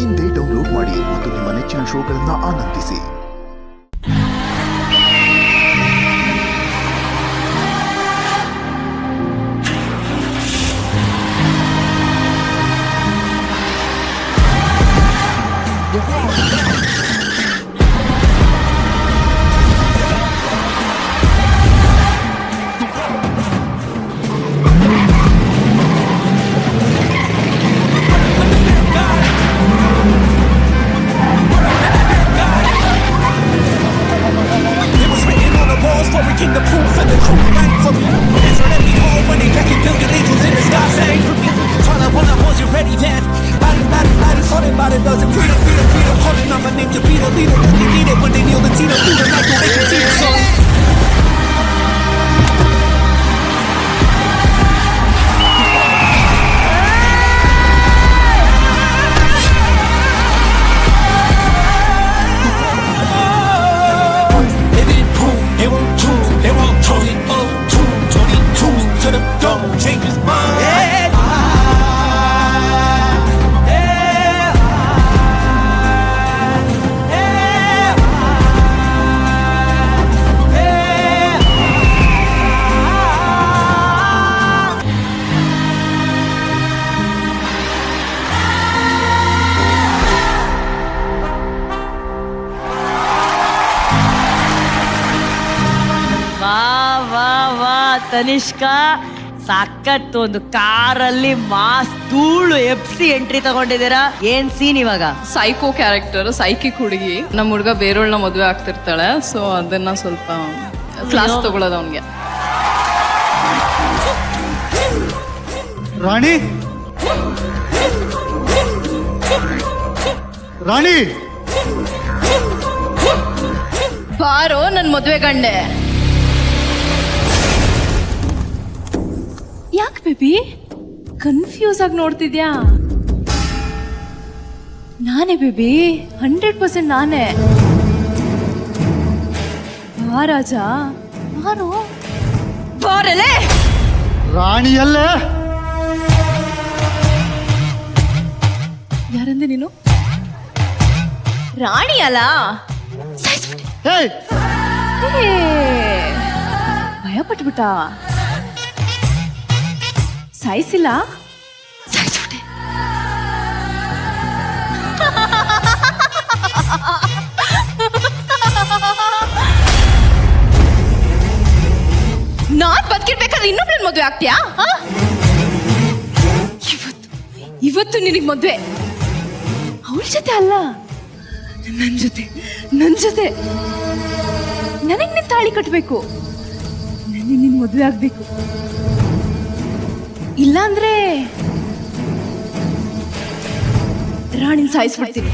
ಇಂದೇ ಡೌನ್ಲೋಡ್ ಮಾಡಿ ಮತ್ತು ನಿಮ್ಮ ನೆಚ್ಚಿನ ಶೋಗಳನ್ನು ಆನಂದಿಸಿ. King the proof and the truth right for me. Answer every call when they back and building angels in the sky saying for me. Tryna when I was you ready then. Body, falling by the dozen. Freedom, calling out my name to be the leader that they needed when they kneel the Tito through the night so they can see the sun. Tanishka ಸಾಕತ್ತು ಒಂದು ಕಾರಲ್ಲಿ mass ಧೂಳು ಎಪ್ಸಿ entry ತಗೊಂಡಿದ್ದೀರಾ. ಏನ್ scene ಇವಾಗ? Psycho character, psychic ಹುಡುಗಿ. ನಮ್ಮ ಹುಡುಗ ಬೇರೆಯವ್ಳನ್ನ ಮದುವೆ ಆಗ್ತಿರ್ತಾಳೆ. So ಅದನ್ನ ಸ್ವಲ್ಪ ಕ್ಲಾಸ್ ತಗೊಳ್ಳೋದು ಅವನಿಗೆ. ರಾಣಿ ರಾಣಿ ಬಾರೋ ನನ್ ಮದುವೆ ಗಂಡೆ. ಯಾಕೆ ಬೇಬಿ ಕನ್ಫ್ಯೂಸ್ ಆಗಿ ನೋಡ್ತಿದ್ಯಾ? ನಾನೇ ಬೇಬಿ, 100% ನಾನೇ. ಬಾ ರಾಜ, ಬಾರೋ ಬಾರಲೇ. ರಾಣಿಯಲ್ಲೇ ಯಾರಂದೆ ನೀನು? ರಾಣಿ ಅಲ್ಲ, ಭಯ ಪಟ್ಬಿಟ್ಟ. ಸಾಯಿಸಿಲ್ಲ, ಸಾಯಿಸ್ಬಿಟ್ಟೆ. ನಾನ್ ಬದುಕಿರ್ಬೇಕಾದ್ರೆ ಇನ್ನೊಬ್ಳನ್ ಮದ್ವೆ ಆಗ್ತೀಯಾ? ಇವತ್ತು ನಿನಗ್ ಮದ್ವೆ ಅವಳ ಜೊತೆ ಅಲ್ಲ, ನನ್ ಜೊತೆ ನನಗ್ ನಿನ್ ತಾಳಿ ಕಟ್ಬೇಕು, ನನಗೆ ನಿನ್ ಮದ್ವೆ ಆಗ್ಬೇಕು. ಇಲ್ಲ ಅಂದ್ರೆ ರಾಣಿನ ಸಾಯಿಸ್ಬಿಡ್ತೀನಿ.